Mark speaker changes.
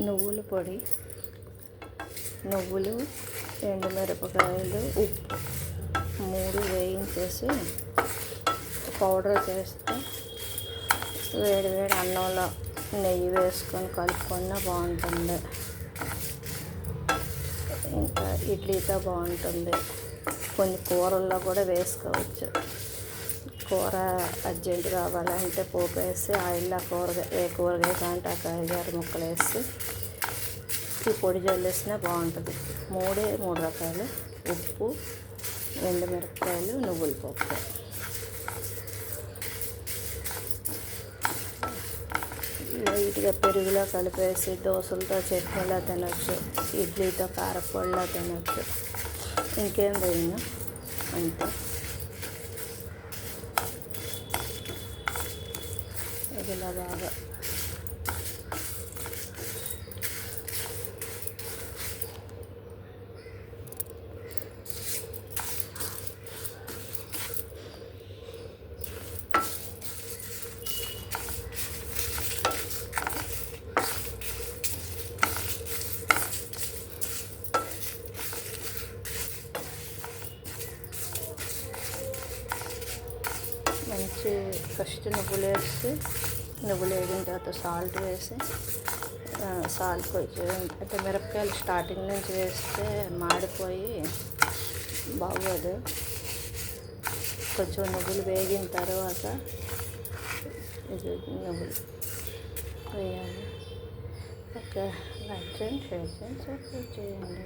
Speaker 1: నువ్వుల పొడి, నువ్వులు, ఎండుమిరపకాయలు, ఉప్పు 3 వేయించేసి పౌడర్ చేస్తే వేడి వేడి అన్నంలో నెయ్యి వేసుకొని కలుపుకున్నా బాగుంటుంది. ఇంకా ఇడ్లీతో బాగుంటుంది. కొన్ని కూరల్లో కూడా వేసుకోవచ్చు. కూర అర్జెంట్ కావాలంటే పోపు వేసి ఆయిల్లో ఏ కూరగాయ కాంటే ఆ కాయగూర ముక్కలు వేసి ఈ పొడి జల్లేసినా బాగుంటుంది. 3 రకాలు: ఉప్పు, ఎండుమిరపకాయలు, నువ్వుల పప్పు. లైట్గా పెరుగులో కలిపేసి దోశలతో చట్నీలా తినచ్చు, ఇడ్లీతో కారపొడిలా తినచ్చు. ఇంకేం వేయను, అంతే. ఇదిలా బాగా మంచి ఫస్ట్ నువ్వులు వేగిన తర్వాత సాల్ట్ వేసి, సాల్ట్ కొంచెం అంటే మిరపకాయలు స్టార్టింగ్ నుంచి వేస్తే మాడిపోయి బాగోదు. కొంచెం నువ్వులు వేగిన తర్వాత నువ్వులు వేయాలి. ఓకే, లైక్ చేయండి, షేర్ చేయండి, సబ్స్క్రైబ్ చేయండి.